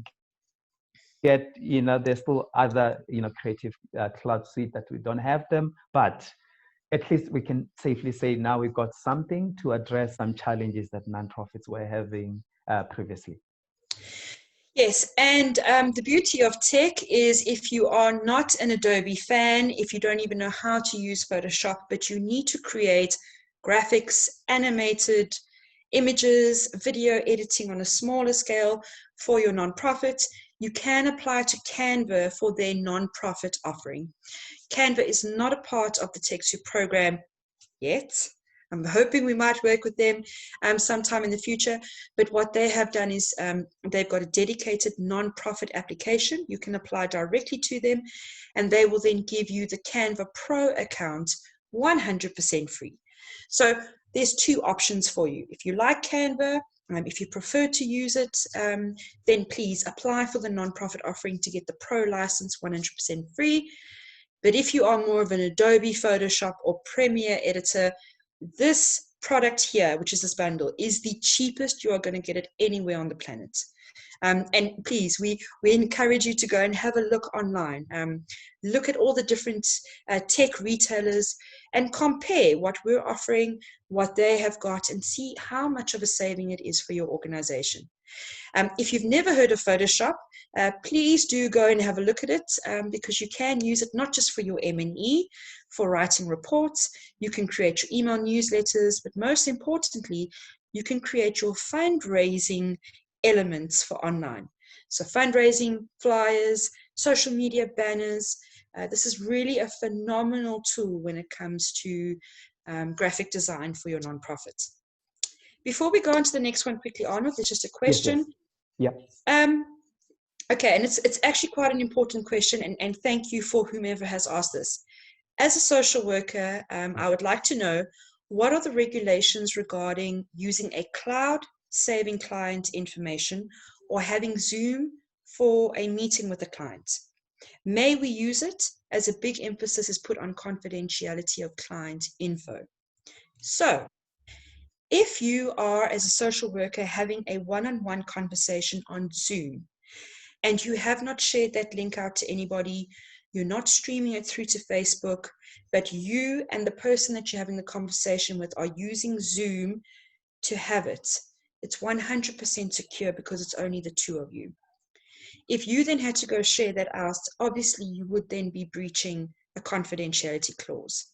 get, there's still other, creative cloud suite that we don't have them, but at least we can safely say now we've got something to address some challenges that nonprofits were having previously. Yes, and the beauty of tech is if you are not an Adobe fan, if you don't even know how to use Photoshop, but you need to create graphics, animated images, video editing on a smaller scale for your nonprofit, you can apply to Canva for their nonprofit offering. Canva is not a part of the TechSoup program yet. I'm hoping we might work with them sometime in the future. But what they have done is they've got a dedicated nonprofit application. You can apply directly to them, and they will then give you the Canva Pro account 100% free. So there's 2 options for you. If you like Canva, if you prefer to use it, then please apply for the nonprofit offering to get the Pro license 100% free. But if you are more of an Adobe Photoshop or Premiere editor, this product here, which is this bundle, is the cheapest you are going to get it anywhere on the planet. And please, we encourage you to go and have a look online. Look at all the different tech retailers and compare what we're offering, what they have got, and see how much of a saving it is for your organization. If you've never heard of Photoshop, please do go and have a look at it, because you can use it not just for your M&E, for writing reports. You can create your email newsletters, but most importantly, you can create your fundraising elements for online. So fundraising flyers, social media banners, This is really a phenomenal tool when it comes to graphic design for your nonprofit. Before we go on to the next one quickly, Arnold, there's just a question. Yes, yes. Okay, and it's actually quite an important question, and thank you for whomever has asked this. As a social worker, I would like to know, what are the regulations regarding using a cloud saving client information or having Zoom for a meeting with a client? May we use it, as a big emphasis is put on confidentiality of client info? So, if you are, as a social worker, having a one-on-one conversation on Zoom, and you have not shared that link out to anybody, you're not streaming it through to Facebook, but you and the person that you're having the conversation with are using Zoom to have it, it's 100% secure because it's only the two of you. If you then had to go share that out, obviously you would then be breaching a confidentiality clause.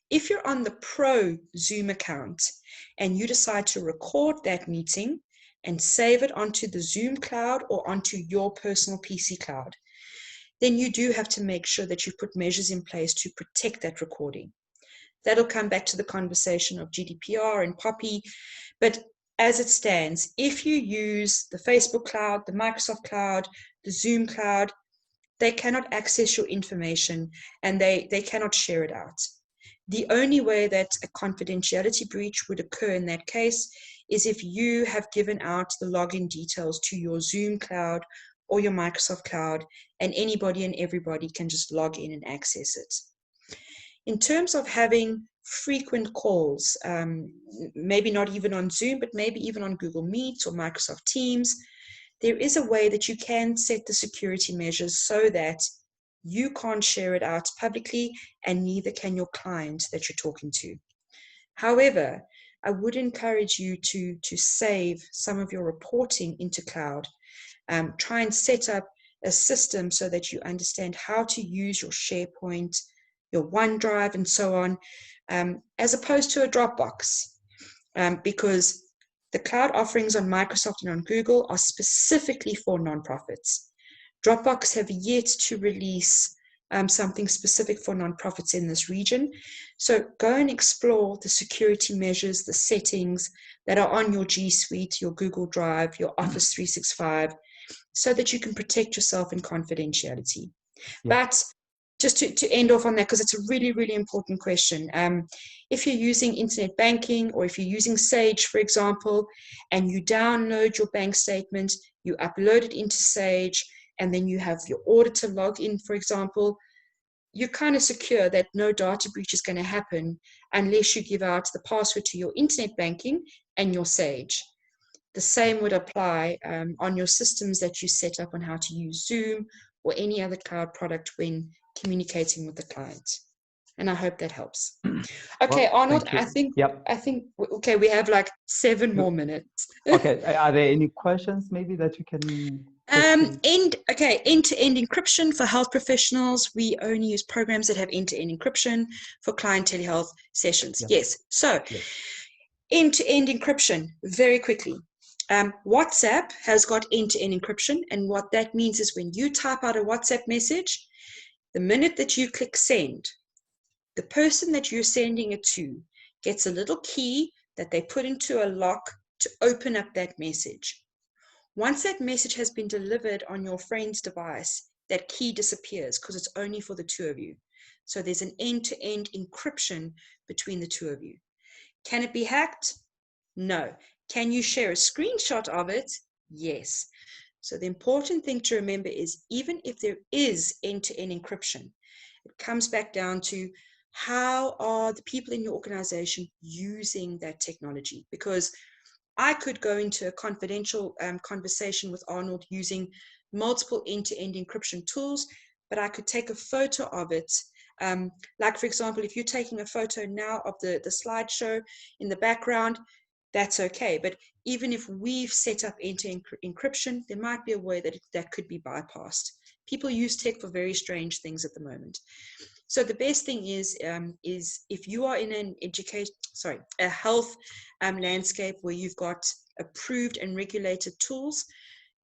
If you're on the pro Zoom account and you decide to record that meeting and save it onto the Zoom cloud or onto your personal PC cloud, then you do have to make sure that you put measures in place to protect that recording. That'll come back to the conversation of GDPR and POPI, but as it stands, if you use the Facebook cloud, the Microsoft cloud, the Zoom cloud, they cannot access your information and they cannot share it out. The only way that a confidentiality breach would occur in that case is if you have given out the login details to your Zoom cloud or your Microsoft cloud, and anybody and everybody can just log in and access it. In terms of having frequent calls, maybe not even on Zoom, but maybe even on Google Meet or Microsoft Teams, there is a way that you can set the security measures so that you can't share it out publicly, and neither can your client that you're talking to. However, I would encourage you to save some of your reporting into cloud. Try and set up a system so that you understand how to use your SharePoint, your OneDrive, and so on, as opposed to a Dropbox, because the cloud offerings on Microsoft and on Google are specifically for nonprofits. Dropbox have yet to release something specific for nonprofits in this region. So go and explore the security measures, the settings that are on your G Suite, your Google Drive, your Office 365, so that you can protect yourself in confidentiality. Yeah. But just to end off on that, because it's a really, really important question. If you're using internet banking, or if you're using Sage, for example, and you download your bank statement, you upload it into Sage, and then you have your auditor log in, for example, you're kind of secure that no data breach is going to happen unless you give out the password to your internet banking and your Sage. The same would apply on your systems that you set up on how to use Zoom or any other cloud product when communicating with the client. And I hope that helps. Okay, well, Arnold, I think, okay, we have like 7 more minutes. Okay, are there any questions maybe that you can? End-to-end encryption for health professionals. We only use programs that have end-to-end encryption for client telehealth sessions. Yes. So end-to-end encryption, very quickly. WhatsApp has got end-to-end encryption, and what that means is when you type out a WhatsApp message, the minute that you click send, the person that you're sending it to gets a little key that they put into a lock to open up that message. Once that message has been delivered on your friend's device, that key disappears because it's only for the two of you. So there's an end-to-end encryption between the two of you. Can it be hacked? No. Can you share a screenshot of it? Yes. So the important thing to remember is, even if there is end-to-end encryption, it comes back down to how are the people in your organization using that technology? Because I could go into a confidential conversation with Arnold using multiple end-to-end encryption tools, but I could take a photo of it. Like, for example, if you're taking a photo now of the slideshow in the background, that's okay. But even if we've set up end-to-end encryption, there might be a way that could be bypassed. People use tech for very strange things at the moment. So the best thing is if you are in an a health landscape where you've got approved and regulated tools,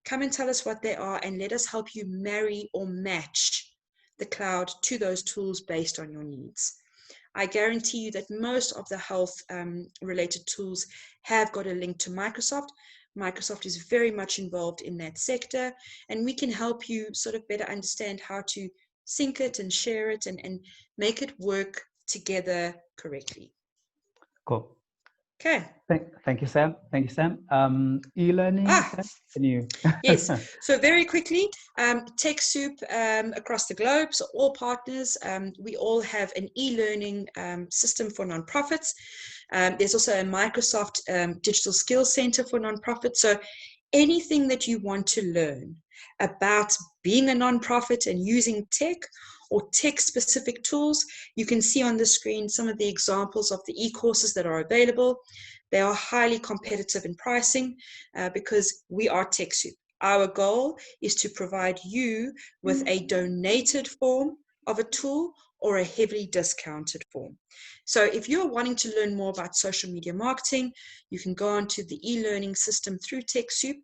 come and tell us what they are and let us help you marry or match the cloud to those tools based on your needs. I guarantee you that most of the health related tools have got a link to Microsoft. Microsoft is very much involved in that sector, and we can help you sort of better understand how to sync it and share it and make it work together correctly. Cool. Okay. Thank you, Sam. Thank you, Sam. E-learning, Sam, can you? Yes. So very quickly, TechSoup across the globe, so all partners, we all have an e-learning system for nonprofits. There's also a Microsoft Digital Skills Center for nonprofits. So anything that you want to learn about being a nonprofit and using tech or tech-specific tools, you can see on the screen some of the examples of the e-courses that are available. They are highly competitive in pricing because we are TechSoup. Our goal is to provide you with a donated form of a tool or a heavily discounted form. So if you're wanting to learn more about social media marketing, you can go onto the e-learning system through TechSoup.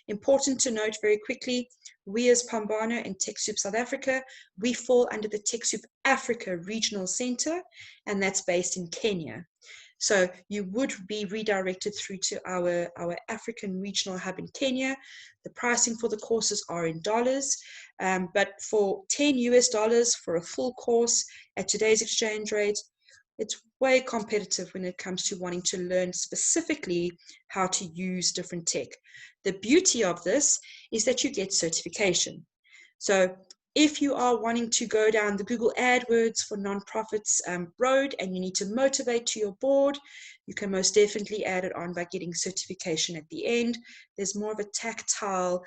Important to note very quickly, we as Pambana and TechSoup South Africa, we fall under the TechSoup Africa Regional Center, and that's based in Kenya. So you would be redirected through to our African regional hub in Kenya. The pricing for the courses are in dollars, but for $10 for a full course at today's exchange rate, it's way competitive when it comes to wanting to learn specifically how to use different tech. The beauty of this is that you get certification. So if you are wanting to go down the Google AdWords for nonprofits road and you need to motivate to your board, you can most definitely add it on by getting certification at the end. There's more of a tactile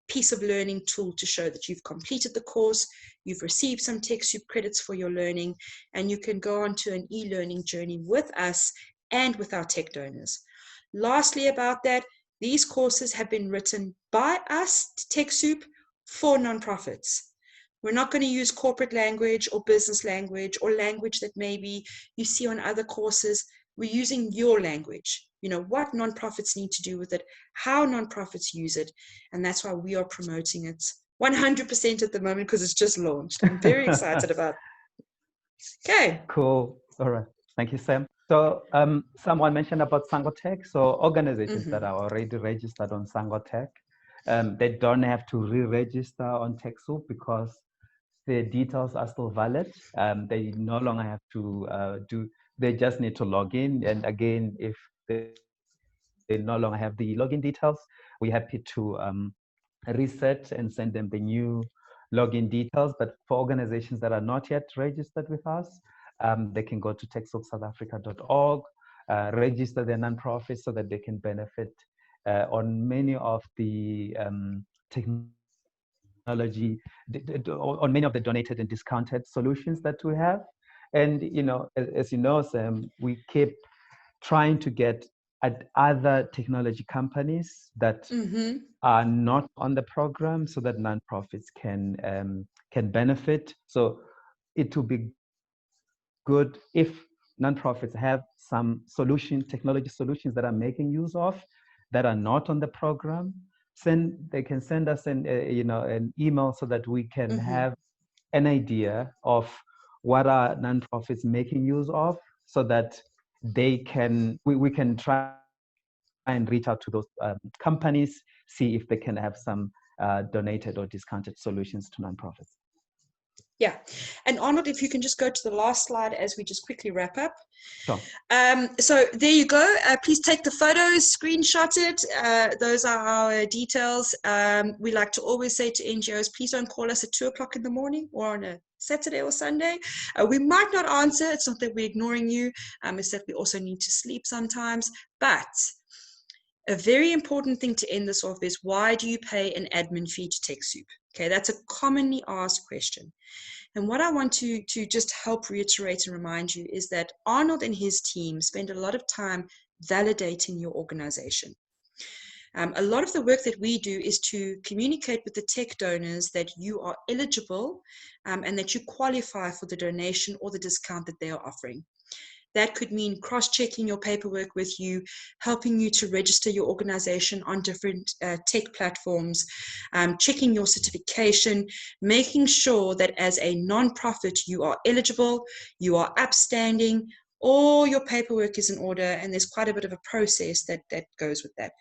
piece of learning tool to show that you've completed the course, you've received some TechSoup credits for your learning, and you can go on to an e-learning journey with us and with our tech donors. Lastly about that, these courses have been written by us, TechSoup, for nonprofits. We're not going to use corporate language or business language or language that maybe you see on other courses. We're using your language, you know, what nonprofits need to do with it, how nonprofits use it, and that's why we are promoting it 100% at the moment because it's just launched. I'm very excited about it. Okay. Cool. All right. Thank you, Sam. So someone mentioned about Sangotech. So organizations that are already registered on Sangotech, they don't have to re-register on TechSoup because the details are still valid. They no longer have to they just need to log in. And again, if they no longer have the login details, we're happy to reset and send them the new login details. But for organizations that are not yet registered with us, they can go to techsoupsouthafrica.org, register their nonprofit so that they can benefit on many of the technology, on many of the donated and discounted solutions that we have. And, you know, as you know, Sam, we keep trying to get at other technology companies that are not on the program so that nonprofits can benefit. So it will be good if nonprofits have some technology solutions that are making use of that are not on the program. They can send us an email so that we can have an idea of what are nonprofits making use of, so that we can try and reach out to those companies, see if they can have some donated or discounted solutions to nonprofits. Yeah. And Arnold, if you can just go to the last slide as we just quickly wrap up. Sure. So there you go. Please take the photos, screenshot it. Those are our details. We like to always say to NGOs, please don't call us at 2 o'clock in the morning or on a Saturday or Sunday. We might not answer. It's not that we're ignoring you. It's that we also need to sleep sometimes. But a very important thing to end this off is, why do you pay an admin fee to TechSoup? Okay, that's a commonly asked question. And what I want to just help reiterate and remind you is that Arnold and his team spend a lot of time validating your organization. A lot of the work that we do is to communicate with the tech donors that you are eligible and that you qualify for the donation or the discount that they are offering. That could mean cross-checking your paperwork with you, helping you to register your organization on different tech platforms, checking your certification, making sure that as a non-profit you are eligible, you are upstanding, all your paperwork is in order, and there's quite a bit of a process that goes with that.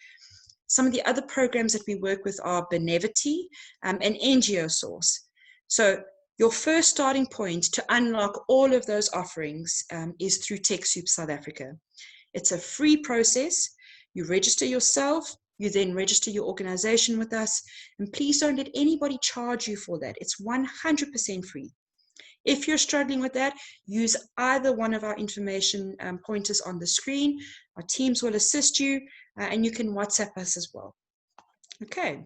Some of the other programs that we work with are Benevity and NGO Source. So your first starting point to unlock all of those offerings is through TechSoup South Africa. It's a free process. You register yourself, you then register your organization with us, and please don't let anybody charge you for that. It's 100% free. If you're struggling with that, use either one of our information pointers on the screen. Our teams will assist you, and you can WhatsApp us as well. Okay.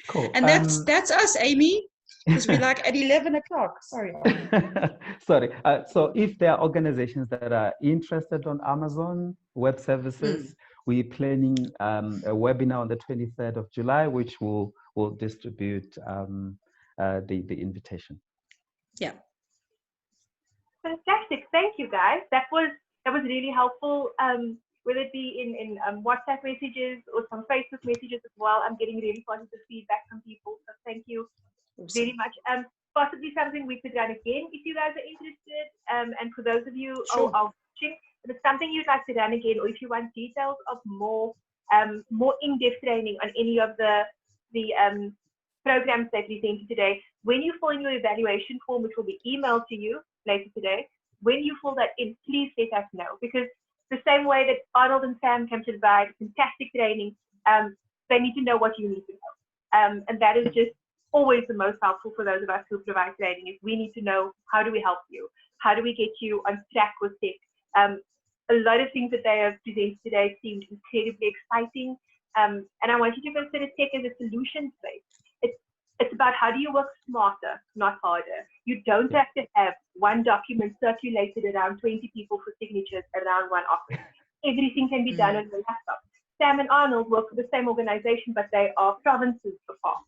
Cool. And that's us, Amy, because we're like at 11 o'clock. Sorry. Sorry. So if there are organizations that are interested on Amazon Web Services, we're planning a webinar on the 23rd of July, which will distribute the invitation. Yeah. Fantastic. Thank you, guys. That was really helpful. Whether it be in WhatsApp messages or some Facebook messages as well, I'm getting really positive feedback from people. So thank you very much. Possibly something we could run again if you guys are interested. And for those of you who are watching, if it's something you'd like to run again, or if you want details of more in-depth training on any of the programs that we sent you today, when you fill in your evaluation form, which will be emailed to you later today, when you fill that in, please let us know, because the same way that Arnold and Sam can provide fantastic training, they need to know what you need to know. And that is just always the most helpful for those of us who provide training, is we need to know, how do we help you? How do we get you on track with tech? A lot of things that they have presented today seemed incredibly exciting. And I want you to consider tech as a solution space. It's about how do you work smarter, not harder. You don't have to have one document circulated around 20 people for signatures around one office. Everything can be done on your laptop. Sam and Arnold work for the same organization, but they are provinces apart.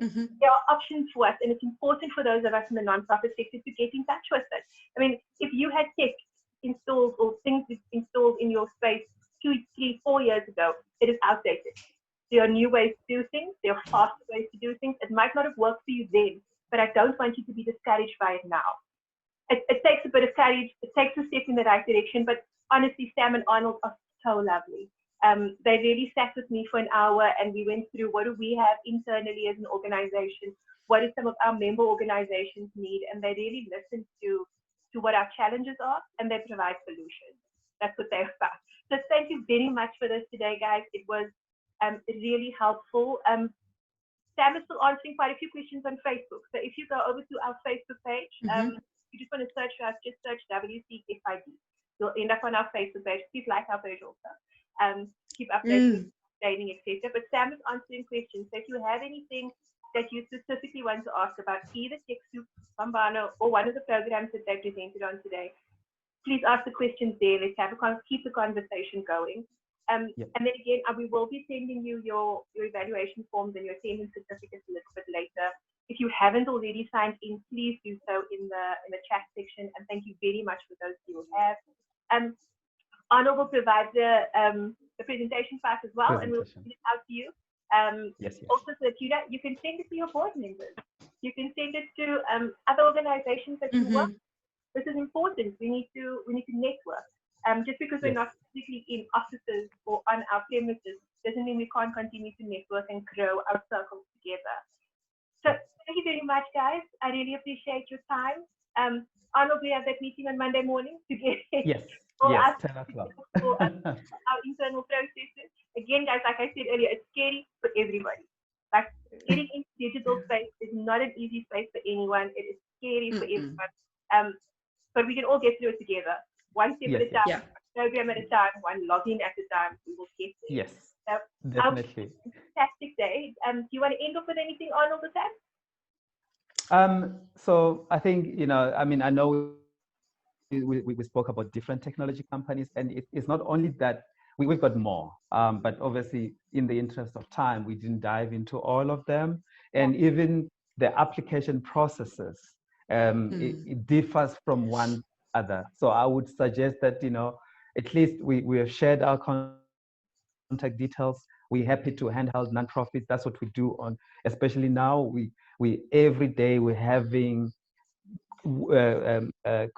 There are options for us, and it's important for those of us in the nonprofit sector to get in touch with it. I mean, if you had tech installed or things installed in your space 2, 3, 4 years ago, it is outdated. There are new ways to do things. There are faster ways to do things. It might not have worked for you then, but I don't want you to be discouraged by it now. It takes a bit of courage. It takes a step in the right direction, but honestly, Sam and Arnold are so lovely. They really sat with me for an hour, and we went through, what do we have internally as an organization? What do some of our member organizations need? And they really listened to what our challenges are, and they provide solutions. That's what they're about. So thank you very much for this today, guys. It was really helpful. Sam is still answering quite a few questions on Facebook. So if you go over to our Facebook page, you just want to search for us, just search WCFID. You'll end up on our Facebook page. Please like our page also. Keep updated, training, etc. But Sam is answering questions. So if you have anything that you specifically want to ask about either TechSoup, Bambano, or one of the programs that they presented on today, please ask the questions there. Let's have keep the conversation going. And then again, we will be sending you your evaluation forms and your attendance certificates a little bit later. If you haven't already signed in, please do so in the chat section. And thank you very much for those who have. Arnold will provide the presentation part as well, and we'll send it out to you. Also, so that you can send it to your board members. You can send it to other organizations that you work. This is important. We need to network. Just because we're not physically in offices or on our premises doesn't mean we can't continue to network and grow our circles together. So thank you very much, guys. I really appreciate your time. Arnold, we have that meeting on Monday morning to get 10 o'clock. for our internal processes. Again, guys, like I said earlier, it's scary for everybody. Like getting into digital space is not an easy space for anyone. It is scary for everyone. But we can all get through it together. One step at a time, program at a time, one login at a time, we will get there. Yes, so, definitely. Fantastic day. Do you want to end off with anything, Arnold, or Sam? So I think, I mean, I know we spoke about different technology companies, and it's not only that we've got more, but obviously in the interest of time, we didn't dive into all of them. And even the application processes, it differs from one other. So I would suggest that, at least we have shared our contact details. We're happy to handhold nonprofits. That's what we do especially now. We every day we're having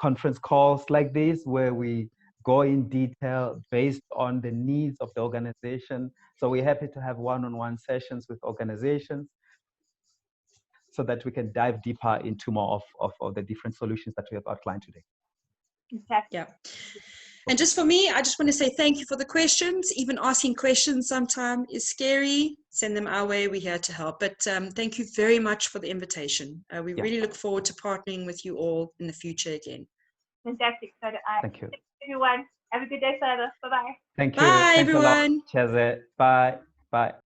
conference calls like this where we go in detail based on the needs of the organization. So we're happy to have one-on-one sessions with organizations so that we can dive deeper into more of the different solutions that we have outlined today. Yeah. And just for me, I just want to say thank you for the questions. Even asking questions sometimes is scary. Send them our way. We're here to help. But thank you very much for the invitation. We really look forward to partnering with you all in the future again. Fantastic. So thank you. Everyone, have a good day further. Bye-bye. Thank you. Bye, Thanks everyone. a lot. Cheers. Bye. Bye.